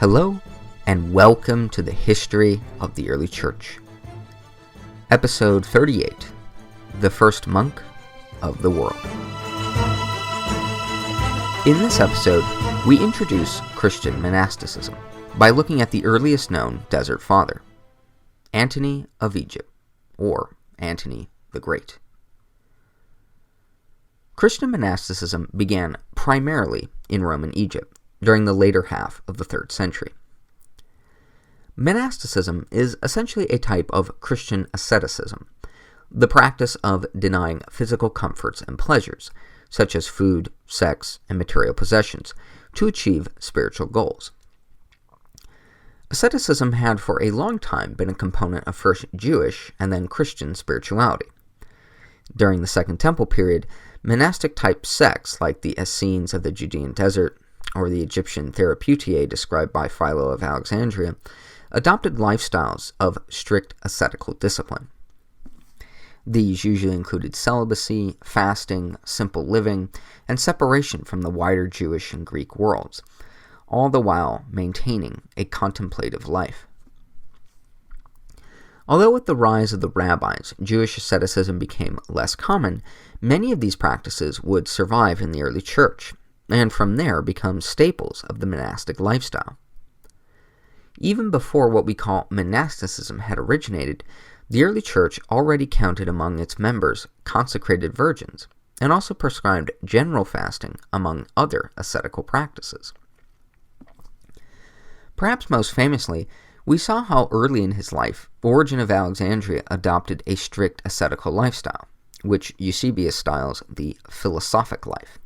Hello, and welcome to the History of the Early Church. Episode 38, The First Monk of the World. In this episode, we introduce Christian monasticism by looking at the earliest known desert father, Antony of Egypt, or Antony the Great. Christian monasticism began primarily in Roman Egypt during the later half of the 3rd century. Monasticism is essentially a type of Christian asceticism, the practice of denying physical comforts and pleasures, such as food, sex, and material possessions, to achieve spiritual goals. Asceticism had for a long time been a component of first Jewish and then Christian spirituality. During the Second Temple period, monastic-type sects like the Essenes of the Judean desert or the Egyptian Therapeutae described by Philo of Alexandria adopted lifestyles of strict ascetical discipline. These usually included celibacy, fasting, simple living, and separation from the wider Jewish and Greek worlds, all the while maintaining a contemplative life. Although with the rise of the rabbis, Jewish asceticism became less common, many of these practices would survive in the early church, and from there become staples of the monastic lifestyle. Even before what we call monasticism had originated, the early church already counted among its members consecrated virgins, and also prescribed general fasting among other ascetical practices. Perhaps most famously, we saw how early in his life, Origen of Alexandria adopted a strict ascetical lifestyle, which Eusebius styles the philosophic life.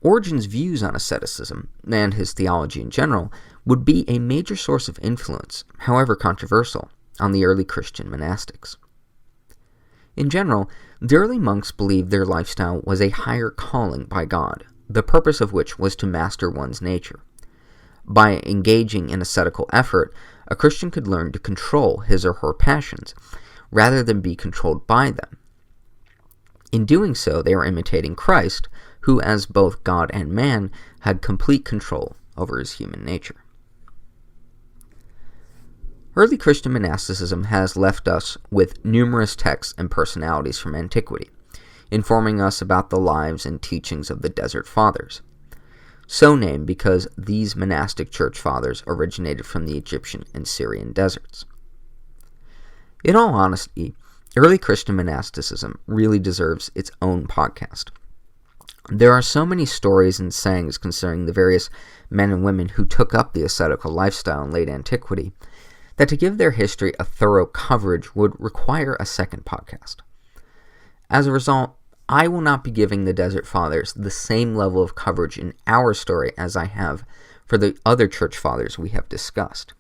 Origen's views on asceticism, and his theology in general, would be a major source of influence, however controversial, on the early Christian monastics. In general, the early monks believed their lifestyle was a higher calling by God, the purpose of which was to master one's nature. By engaging in ascetical effort, a Christian could learn to control his or her passions, rather than be controlled by them. In doing so, they were imitating Christ, who, as both God and man, had complete control over his human nature. Early Christian monasticism has left us with numerous texts and personalities from antiquity, informing us about the lives and teachings of the Desert Fathers, so named because these monastic church fathers originated from the Egyptian and Syrian deserts. In all honesty, early Christian monasticism really deserves its own podcast. There are so many stories and sayings concerning the various men and women who took up the ascetical lifestyle in late antiquity that to give their history a thorough coverage would require a second podcast. As a result, I will not be giving the Desert Fathers the same level of coverage in our story as I have for the other church fathers we have discussed.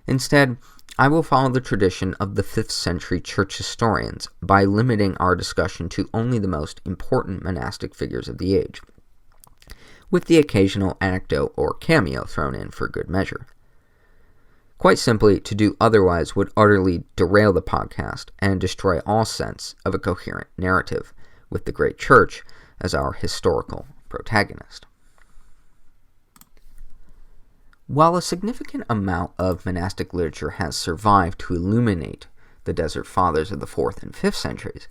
Instead, I will follow the tradition of the 5th century church historians by limiting our discussion to only the most important monastic figures of the age, with the occasional anecdote or cameo thrown in for good measure. Quite simply, to do otherwise would utterly derail the podcast and destroy all sense of a coherent narrative, with the great church as our historical protagonist. While a significant amount of monastic literature has survived to illuminate the Desert Fathers of the 4th and 5th centuries,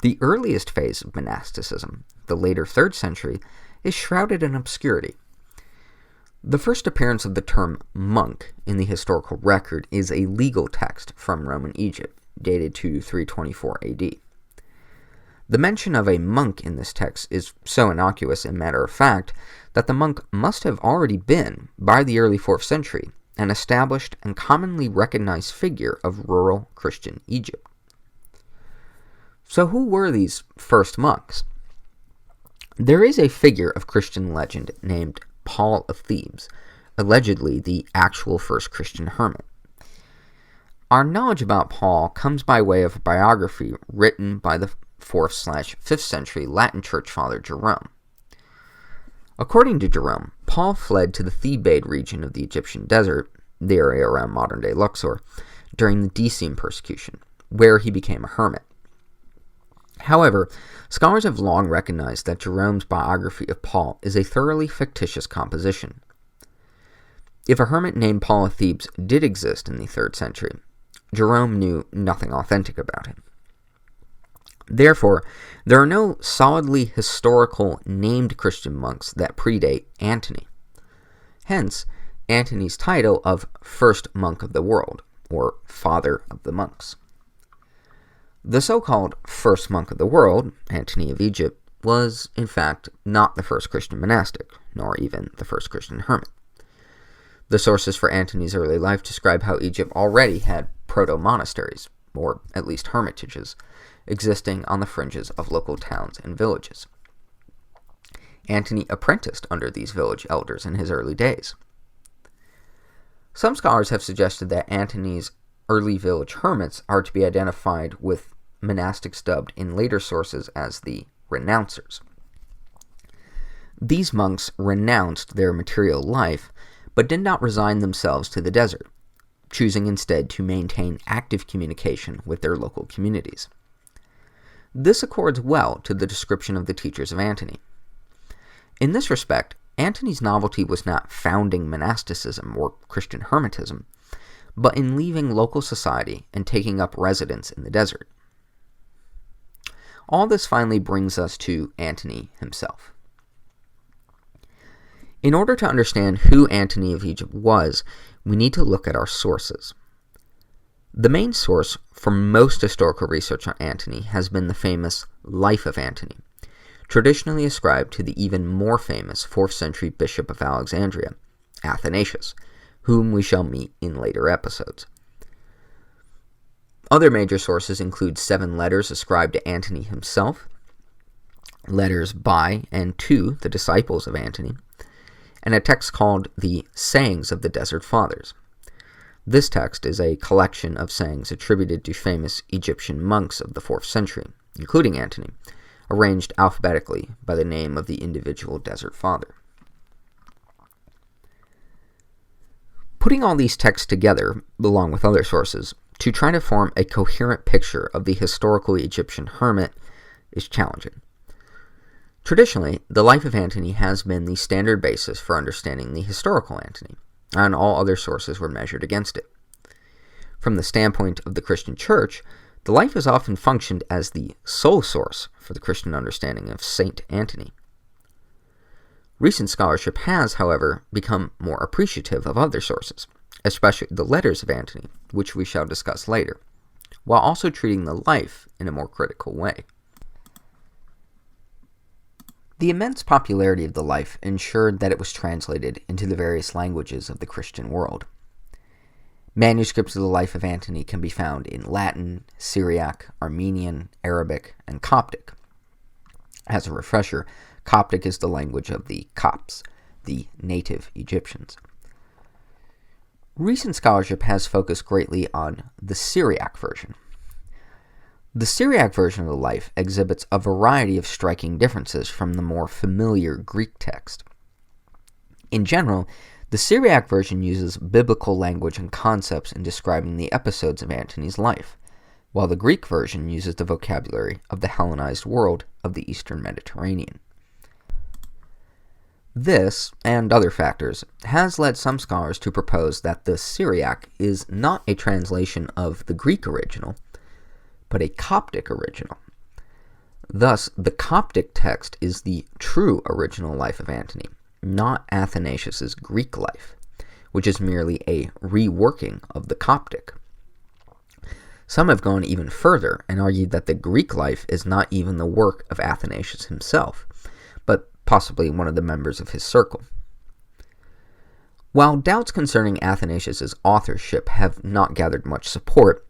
the earliest phase of monasticism, the later 3rd century, is shrouded in obscurity. The first appearance of the term monk in the historical record is a legal text from Roman Egypt, dated to 324 AD. The mention of a monk in this text is so innocuous and matter of fact that the monk must have already been, by the early 4th century, an established and commonly recognized figure of rural Christian Egypt. So who were these first monks? There is a figure of Christian legend named Paul of Thebes, allegedly the actual first Christian hermit. Our knowledge about Paul comes by way of a biography written by the 4th/5th century Latin church father Jerome. According to Jerome, Paul fled to the Thebaid region of the Egyptian desert, the area around modern-day Luxor, during the Decene persecution, where he became a hermit. However, scholars have long recognized that Jerome's biography of Paul is a thoroughly fictitious composition. If a hermit named Paul of Thebes did exist in the 3rd century, Jerome knew nothing authentic about him. Therefore, there are no solidly historical named Christian monks that predate Antony. Hence, Antony's title of First Monk of the World, or Father of the Monks. The so-called First Monk of the World, Antony of Egypt, was, in fact, not the first Christian monastic, nor even the first Christian hermit. The sources for Antony's early life describe how Egypt already had proto-monasteries, or at least hermitages, existing on the fringes of local towns and villages. Antony apprenticed under these village elders in his early days. Some scholars have suggested that Antony's early village hermits are to be identified with monastics dubbed in later sources as the renouncers. These monks renounced their material life, but did not resign themselves to the desert, choosing instead to maintain active communication with their local communities. This accords well to the description of the teachers of Antony. In this respect, Antony's novelty was not founding monasticism or Christian hermetism, but in leaving local society and taking up residence in the desert. All this finally brings us to Antony himself. In order to understand who Antony of Egypt was, we need to look at our sources. The main source for most historical research on Antony has been the famous Life of Antony, traditionally ascribed to the even more famous 4th century bishop of Alexandria, Athanasius, whom we shall meet in later episodes. Other major sources include 7 letters ascribed to Antony himself, letters by and to the disciples of Antony, and a text called the Sayings of the Desert Fathers. This text is a collection of sayings attributed to famous Egyptian monks of the 4th century, including Antony, arranged alphabetically by the name of the individual desert father. Putting all these texts together, along with other sources, to try to form a coherent picture of the historical Egyptian hermit is challenging. Traditionally, the life of Antony has been the standard basis for understanding the historical Antony, and all other sources were measured against it. From the standpoint of the Christian Church, the life has often functioned as the sole source for the Christian understanding of Saint Antony. Recent scholarship has, however, become more appreciative of other sources, especially the letters of Antony, which we shall discuss later, while also treating the life in a more critical way. The immense popularity of the life ensured that it was translated into the various languages of the Christian world. Manuscripts of the life of Antony can be found in Latin, Syriac, Armenian, Arabic, and Coptic. As a refresher, Coptic is the language of the Copts, the native Egyptians. Recent scholarship has focused greatly on the Syriac version. The Syriac version of the life exhibits a variety of striking differences from the more familiar Greek text. In general, the Syriac version uses biblical language and concepts in describing the episodes of Antony's life, while the Greek version uses the vocabulary of the Hellenized world of the Eastern Mediterranean. This, and other factors, has led some scholars to propose that the Syriac is not a translation of the Greek original, but a Coptic original. Thus, the Coptic text is the true original life of Antony, not Athanasius's Greek life, which is merely a reworking of the Coptic. Some have gone even further and argued that the Greek life is not even the work of Athanasius himself, but possibly one of the members of his circle. While doubts concerning Athanasius's authorship have not gathered much support,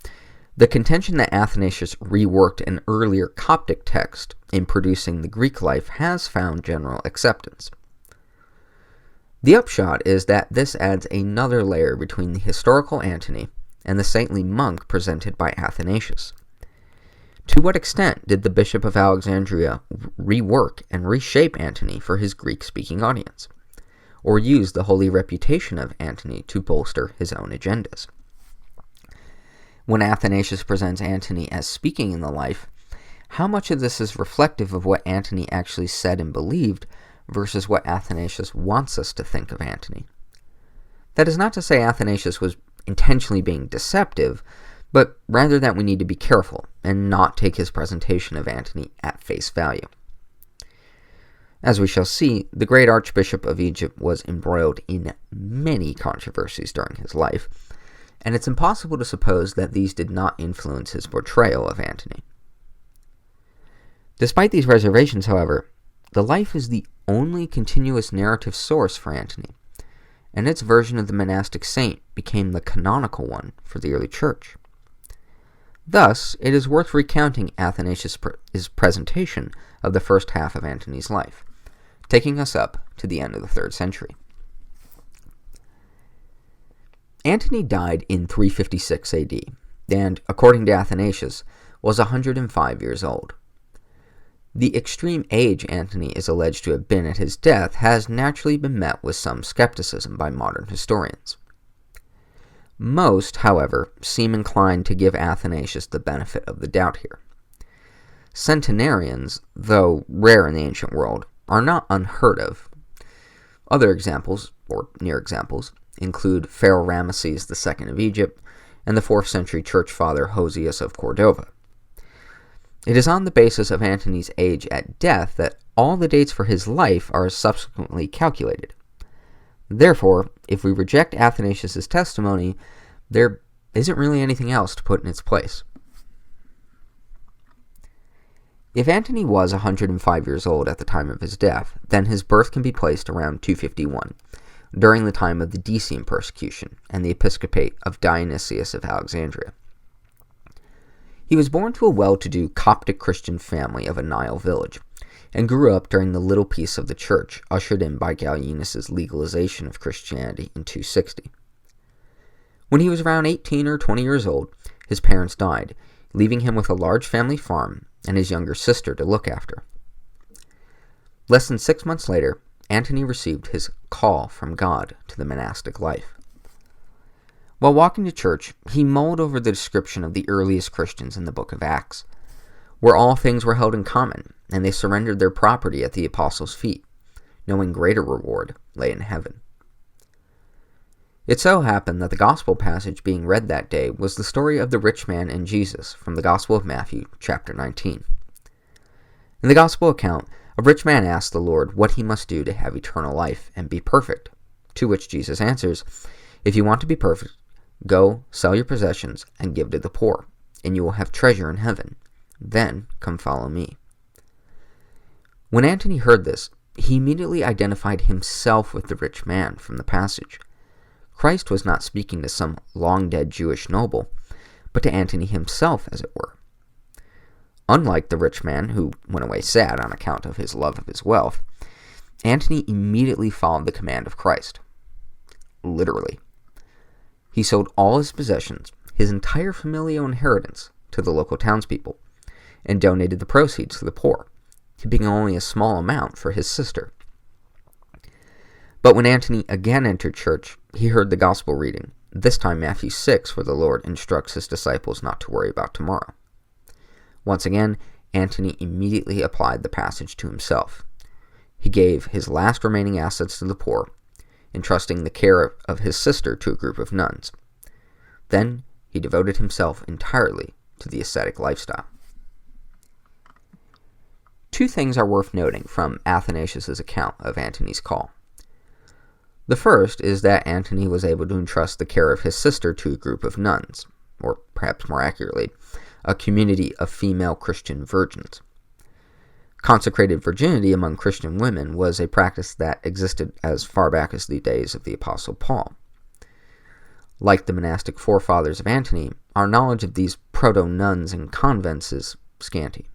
the contention that Athanasius reworked an earlier Coptic text in producing the Greek life has found general acceptance. The upshot is that this adds another layer between the historical Antony and the saintly monk presented by Athanasius. To what extent did the Bishop of Alexandria rework and reshape Antony for his Greek-speaking audience, or use the holy reputation of Antony to bolster his own agendas? When Athanasius presents Antony as speaking in the life, how much of this is reflective of what Antony actually said and believed versus what Athanasius wants us to think of Antony? That is not to say Athanasius was intentionally being deceptive, but rather that we need to be careful and not take his presentation of Antony at face value. As we shall see, the great Archbishop of Egypt was embroiled in many controversies during his life, and it's impossible to suppose that these did not influence his portrayal of Antony. Despite these reservations, however, the life is the only continuous narrative source for Antony, and its version of the monastic saint became the canonical one for the early church. Thus, it is worth recounting Athanasius' presentation of the first half of Antony's life, taking us up to the end of the 3rd century. Antony died in 356 AD, and, according to Athanasius, was 105 years old. The extreme age Antony is alleged to have been at his death has naturally been met with some skepticism by modern historians. Most, however, seem inclined to give Athanasius the benefit of the doubt here. Centenarians, though rare in the ancient world, are not unheard of. Other examples, or near examples, include Pharaoh Ramesses II of Egypt and the 4th century church father Hosius of Cordova. It is on the basis of Antony's age at death that all the dates for his life are subsequently calculated. Therefore, if we reject Athanasius' testimony, there isn't really anything else to put in its place. If Antony was 105 years old at the time of his death, then his birth can be placed around 251, during the time of the Decian persecution and the episcopate of Dionysius of Alexandria. He was born to a well-to-do Coptic Christian family of a Nile village, and grew up during the little peace of the church ushered in by Gallienus' legalization of Christianity in 260. When he was around 18 or 20 years old, his parents died, leaving him with a large family farm and his younger sister to look after. Less than 6 months later, Antony received his call from God to the monastic life. While walking to church, he mulled over the description of the earliest Christians in the book of Acts, where all things were held in common, and they surrendered their property at the apostles' feet, knowing greater reward lay in heaven. It so happened that the gospel passage being read that day was the story of the rich man and Jesus from the Gospel of Matthew, chapter 19. In the gospel account, a rich man asks the Lord what he must do to have eternal life and be perfect, to which Jesus answers, "If you want to be perfect, go, sell your possessions, and give to the poor, and you will have treasure in heaven. Then come follow me." When Antony heard this, he immediately identified himself with the rich man from the passage. Christ was not speaking to some long-dead Jewish noble, but to Antony himself, as it were. Unlike the rich man, who went away sad on account of his love of his wealth, Antony immediately followed the command of Christ. Literally. He sold all his possessions, his entire familial inheritance, to the local townspeople, and donated the proceeds to the poor, keeping only a small amount for his sister. But when Antony again entered church, he heard the gospel reading, this time Matthew 6, where the Lord instructs his disciples not to worry about tomorrow. Once again, Antony immediately applied the passage to himself. He gave his last remaining assets to the poor, entrusting the care of his sister to a group of nuns. Then he devoted himself entirely to the ascetic lifestyle. Two things are worth noting from Athanasius' account of Antony's call. The first is that Antony was able to entrust the care of his sister to a group of nuns, or perhaps more accurately, a community of female Christian virgins. Consecrated virginity among Christian women was a practice that existed as far back as the days of the Apostle Paul. Like the monastic forefathers of Antony, our knowledge of these proto-nuns and convents is scanty.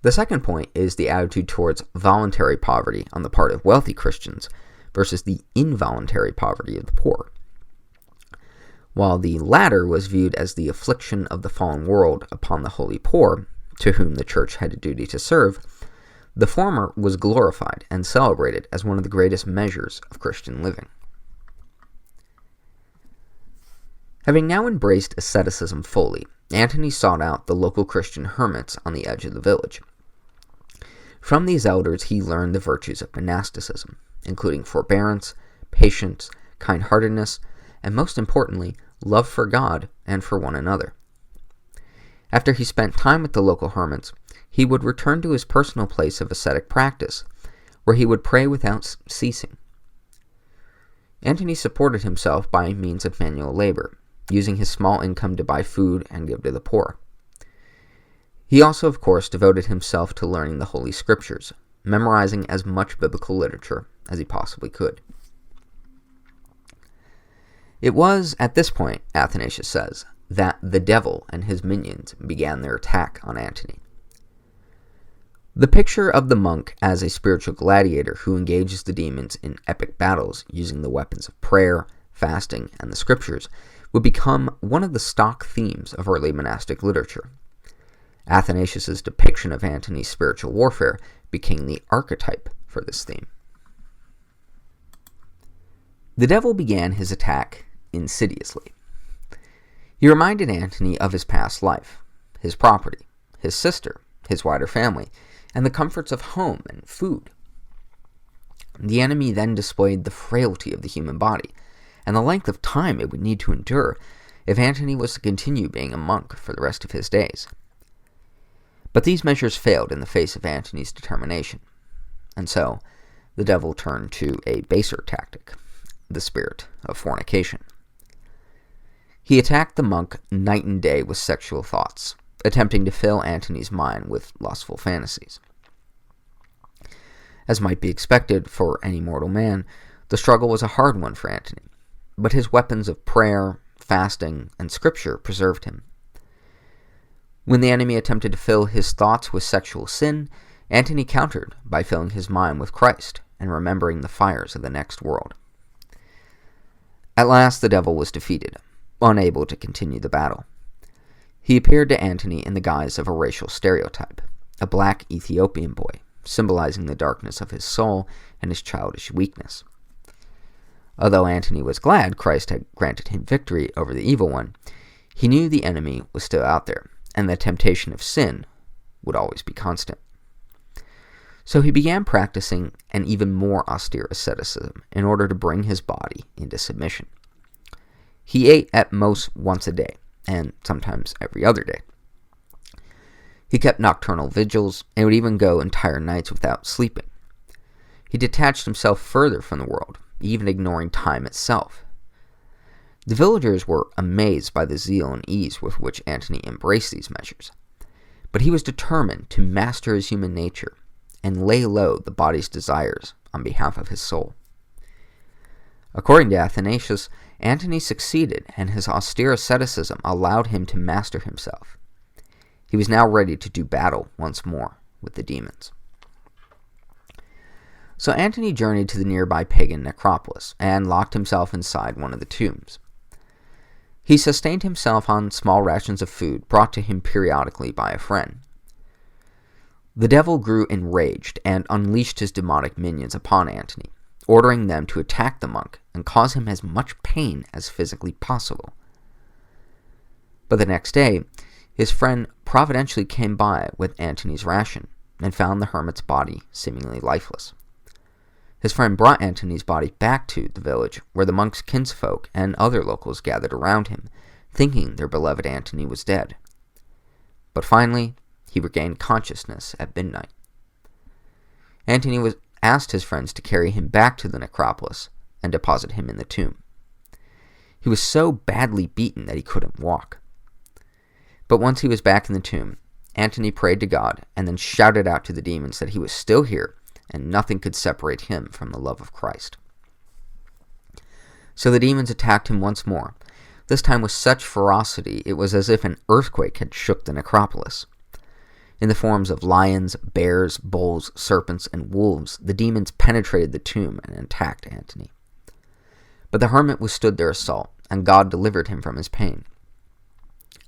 The second point is the attitude towards voluntary poverty on the part of wealthy Christians versus the involuntary poverty of the poor. While the latter was viewed as the affliction of the fallen world upon the holy poor, to whom the church had a duty to serve, the former was glorified and celebrated as one of the greatest measures of Christian living. Having now embraced asceticism fully, Antony sought out the local Christian hermits on the edge of the village. From these elders he learned the virtues of monasticism, including forbearance, patience, kind-heartedness, and most importantly, love for God and for one another. After he spent time with the local hermits, he would return to his personal place of ascetic practice, where he would pray without ceasing. Antony supported himself by means of manual labor, using his small income to buy food and give to the poor. He also, of course, devoted himself to learning the Holy Scriptures, memorizing as much biblical literature as he possibly could. It was at this point, Athanasius says, that the devil and his minions began their attack on Antony. The picture of the monk as a spiritual gladiator who engages the demons in epic battles using the weapons of prayer, fasting, and the scriptures would become one of the stock themes of early monastic literature. Athanasius' depiction of Antony's spiritual warfare became the archetype for this theme. The devil began his attack insidiously. He reminded Antony of his past life, his property, his sister, his wider family, and the comforts of home and food. The enemy then displayed the frailty of the human body, and the length of time it would need to endure if Antony was to continue being a monk for the rest of his days. But these measures failed in the face of Antony's determination, and so the devil turned to a baser tactic, the spirit of fornication. He attacked the monk night and day with sexual thoughts, attempting to fill Antony's mind with lustful fantasies. As might be expected for any mortal man, the struggle was a hard one for Antony, but his weapons of prayer, fasting, and scripture preserved him. When the enemy attempted to fill his thoughts with sexual sin, Antony countered by filling his mind with Christ and remembering the fires of the next world. At last the devil was defeated, unable to continue the battle. He appeared to Antony in the guise of a racial stereotype, a black Ethiopian boy, symbolizing the darkness of his soul and his childish weakness. Although Antony was glad Christ had granted him victory over the evil one, he knew the enemy was still out there, and the temptation of sin would always be constant. So he began practicing an even more austere asceticism in order to bring his body into submission. He ate at most once a day, and sometimes every other day. He kept nocturnal vigils, and would even go entire nights without sleeping. He detached himself further from the world, even ignoring time itself. The villagers were amazed by the zeal and ease with which Antony embraced these measures, but he was determined to master his human nature and lay low the body's desires on behalf of his soul. According to Athanasius, Antony succeeded, and his austere asceticism allowed him to master himself. He was now ready to do battle once more with the demons. So Antony journeyed to the nearby pagan necropolis and locked himself inside one of the tombs. He sustained himself on small rations of food brought to him periodically by a friend. The devil grew enraged and unleashed his demonic minions upon Antony, ordering them to attack the monk and cause him as much pain as physically possible. But the next day, his friend providentially came by with Antony's ration and found the hermit's body seemingly lifeless. His friend brought Antony's body back to the village, where the monk's kinsfolk and other locals gathered around him, thinking their beloved Antony was dead. But finally, he regained consciousness at midnight. Antony asked his friends to carry him back to the necropolis and deposit him in the tomb. He was so badly beaten that he couldn't walk. But once he was back in the tomb, Antony prayed to God and then shouted out to the demons that he was still here and nothing could separate him from the love of Christ. So the demons attacked him once more, this time with such ferocity it was as if an earthquake had shook the necropolis. In the forms of lions, bears, bulls, serpents, and wolves, the demons penetrated the tomb and attacked Antony. But the hermit withstood their assault, and God delivered him from his pain.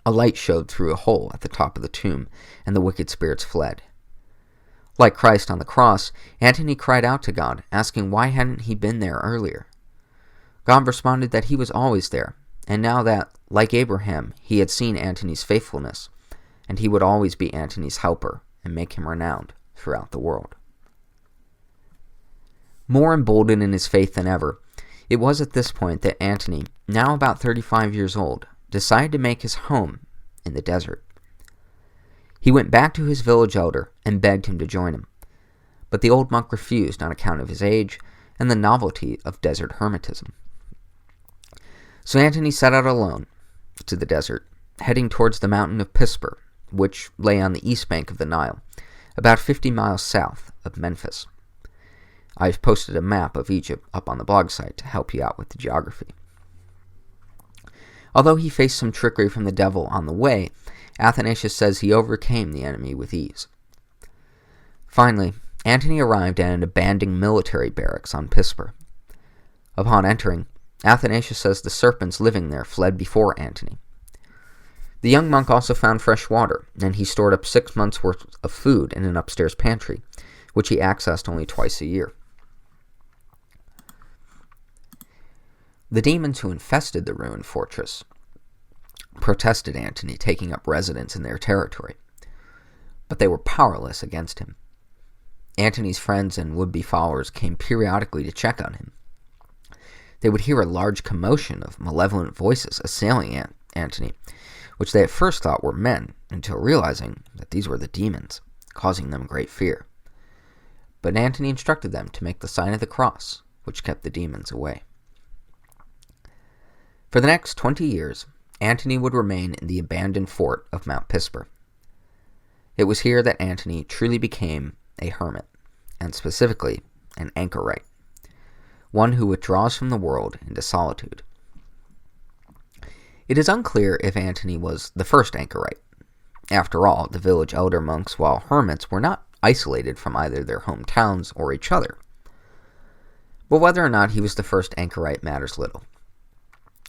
A light showed through a hole at the top of the tomb, and the wicked spirits fled. Like Christ on the cross, Antony cried out to God, asking why hadn't he been there earlier. God responded that he was always there, and now that, like Abraham, he had seen Antony's faithfulness, and he would always be Antony's helper and make him renowned throughout the world. More emboldened in his faith than ever, It was at this point that Antony, now about 35 years old, decided to make his home in the desert. He went back to his village elder and begged him to join him, but the old monk refused on account of his age and the novelty of desert hermetism. So Antony set out alone to the desert, heading towards the mountain of Pisper, which lay on the east bank of the Nile, about 50 miles south of Memphis. I've posted a map of Egypt up on the blog site to help you out with the geography. Although he faced some trickery from the devil on the way, Athanasius says he overcame the enemy with ease. Finally, Antony arrived at an abandoned military barracks on Pisper. Upon entering, Athanasius says the serpents living there fled before Antony. The young monk also found fresh water, and he stored up 6 months' worth of food in an upstairs pantry, which he accessed only twice a year. The demons who infested the ruined fortress protested Antony taking up residence in their territory, but they were powerless against him. Antony's friends and would-be followers came periodically to check on him. They would hear a large commotion of malevolent voices assailing Antony, which they at first thought were men, until realizing that these were the demons, causing them great fear. But Antony instructed them to make the sign of the cross, which kept the demons away. For the next 20 years, Antony would remain in the abandoned fort of Mount Pisper. It was here that Antony truly became a hermit, and specifically an anchorite, one who withdraws from the world into solitude. It is unclear if Antony was the first anchorite. After all, the village elder monks, while hermits, were not isolated from either their hometowns or each other. But whether or not he was the first anchorite matters little.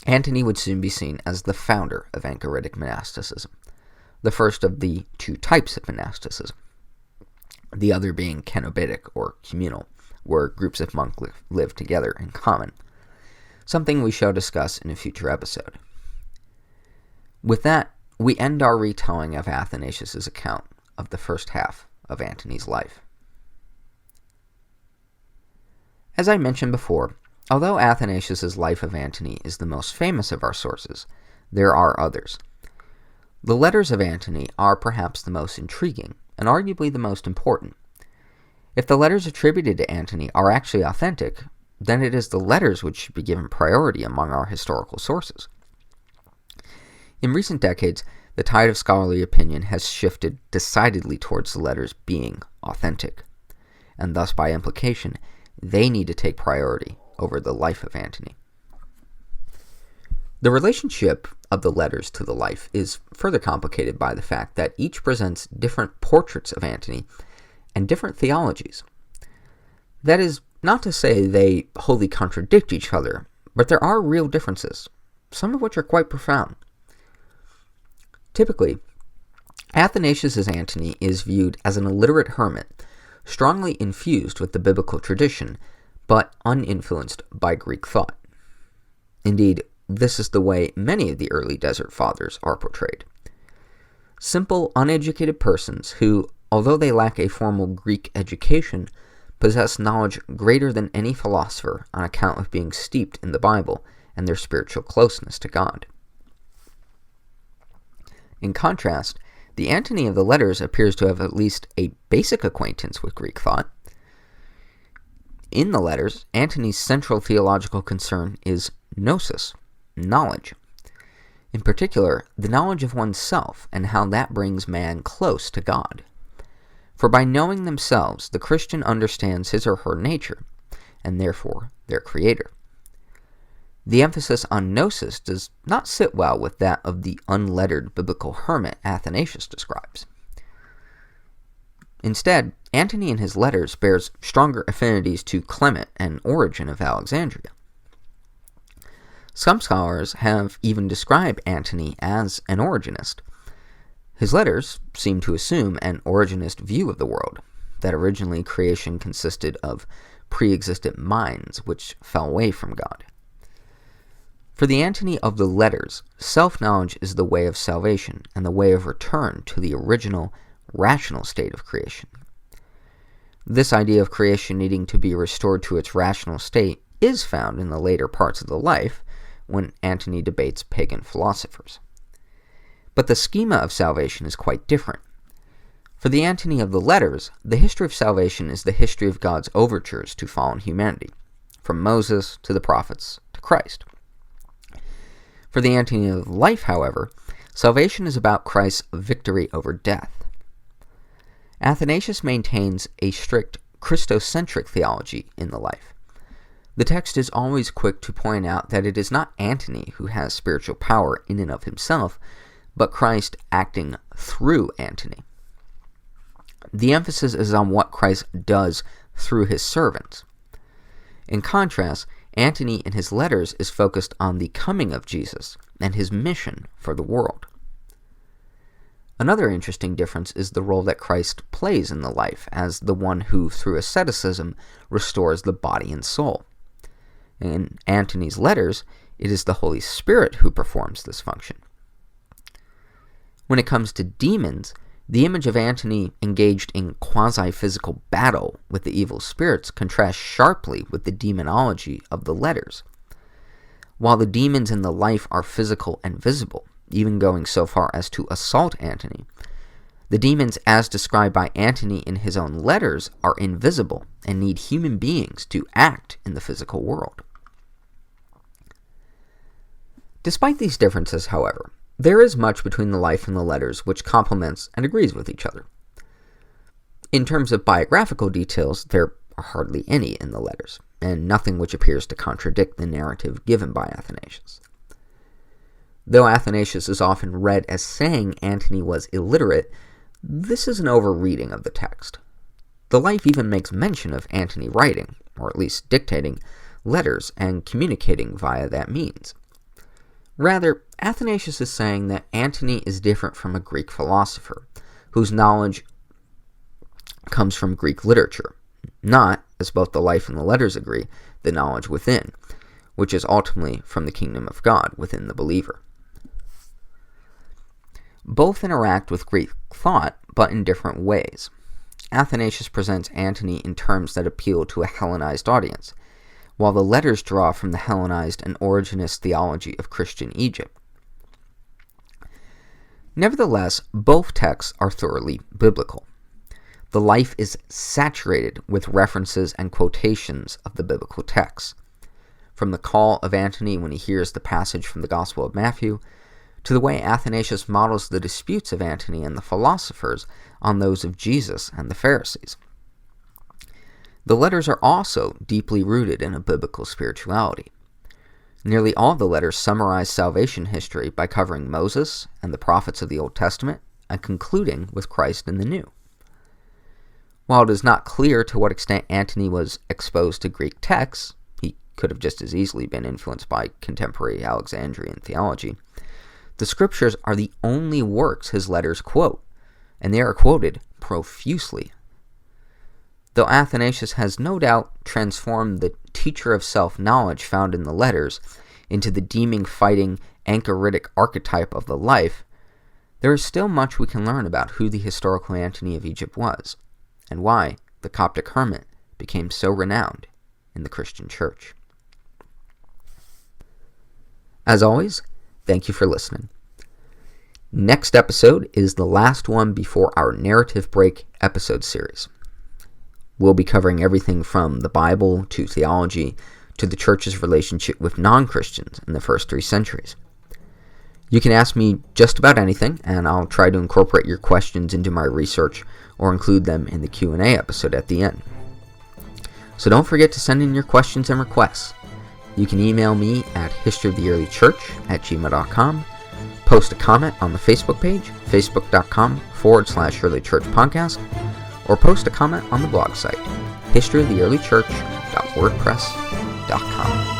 Antony would soon be seen as the founder of anchoritic monasticism, the first of the two types of monasticism, the other being cenobitic or communal, where groups of monks live together in common, something we shall discuss in a future episode. With that, we end our retelling of Athanasius' account of the first half of Antony's life. As I mentioned before, although Athanasius' life of Antony is the most famous of our sources, there are others. The letters of Antony are perhaps the most intriguing, and arguably the most important. If the letters attributed to Antony are actually authentic, then it is the letters which should be given priority among our historical sources. In recent decades, the tide of scholarly opinion has shifted decidedly towards the letters being authentic, and thus by implication, they need to take priority over the life of Antony. The relationship of the letters to the life is further complicated by the fact that each presents different portraits of Antony and different theologies. That is not to say they wholly contradict each other, but there are real differences, some of which are quite profound. Typically, Athanasius' Antony is viewed as an illiterate hermit, strongly infused with the biblical tradition, but uninfluenced by Greek thought. Indeed, this is the way many of the early desert fathers are portrayed. Simple, uneducated persons who, although they lack a formal Greek education, possess knowledge greater than any philosopher on account of being steeped in the Bible and their spiritual closeness to God. In contrast, the Antony of the letters appears to have at least a basic acquaintance with Greek thought. In the letters, Antony's central theological concern is gnosis, knowledge. In particular, the knowledge of oneself and how that brings man close to God. For by knowing themselves, the Christian understands his or her nature, and therefore their Creator. The emphasis on gnosis does not sit well with that of the unlettered biblical hermit Athanasius describes. Instead, Antony in his letters bears stronger affinities to Clement and Origen of Alexandria. Some scholars have even described Antony as an Origenist. His letters seem to assume an Origenist view of the world, that originally creation consisted of pre-existent minds which fell away from God. For the Antony of the letters, self-knowledge is the way of salvation and the way of return to the original, rational state of creation. This idea of creation needing to be restored to its rational state is found in the later parts of the life when Antony debates pagan philosophers. But the schema of salvation is quite different. For the Antony of the letters, the history of salvation is the history of God's overtures to fallen humanity, from Moses to the prophets to Christ. For the Antony of life, however, salvation is about Christ's victory over death. Athanasius maintains a strict Christocentric theology in the life. The text is always quick to point out that it is not Antony who has spiritual power in and of himself, but Christ acting through Antony. The emphasis is on what Christ does through his servants. In contrast, Antony in his letters is focused on the coming of Jesus and his mission for the world. Another interesting difference is the role that Christ plays in the life as the one who, through asceticism, restores the body and soul. In Antony's letters, it is the Holy Spirit who performs this function. When it comes to demons, the image of Antony engaged in quasi-physical battle with the evil spirits contrasts sharply with the demonology of the letters. While the demons in the life are physical and visible, even going so far as to assault Antony, the demons as described by Antony in his own letters are invisible and need human beings to act in the physical world. Despite these differences, however, there is much between the life and the letters which complements and agrees with each other. In terms of biographical details, there are hardly any in the letters, and nothing which appears to contradict the narrative given by Athanasius. Though Athanasius is often read as saying Antony was illiterate, this is an overreading of the text. The life even makes mention of Antony writing, or at least dictating, letters and communicating via that means. Rather, Athanasius is saying that Antony is different from a Greek philosopher, whose knowledge comes from Greek literature, not, as both the life and the letters agree, the knowledge within, which is ultimately from the kingdom of God within the believer. Both interact with Greek thought, but in different ways. Athanasius presents Antony in terms that appeal to a Hellenized audience, while the letters draw from the Hellenized and Origenist theology of Christian Egypt. Nevertheless, both texts are thoroughly biblical. The life is saturated with references and quotations of the biblical texts, from the call of Antony when he hears the passage from the Gospel of Matthew, to the way Athanasius models the disputes of Antony and the philosophers on those of Jesus and the Pharisees. The letters are also deeply rooted in a biblical spirituality. Nearly all the letters summarize salvation history by covering Moses and the prophets of the Old Testament and concluding with Christ in the New. While it is not clear to what extent Antony was exposed to Greek texts, he could have just as easily been influenced by contemporary Alexandrian theology, the scriptures are the only works his letters quote, and they are quoted profusely. Though Athanasius has no doubt transformed the teacher of self-knowledge found in the letters into the demon-fighting anchoritic archetype of the life, there is still much we can learn about who the historical Antony of Egypt was, and why the Coptic hermit became so renowned in the Christian Church. As always, thank you for listening. Next episode is the last one before our narrative break episode series. We'll be covering everything from the Bible to theology to the church's relationship with non-Christians in the first 3 centuries. You can ask me just about anything, and I'll try to incorporate your questions into my research or include them in the Q&A episode at the end. So don't forget to send in your questions and requests. You can email me at HistoryoftheEarlyChurch@gmail.com, post a comment on the Facebook page, facebook.com/earlychurchpodcast, or post a comment on the blog site, historyoftheearlychurch.wordpress.com.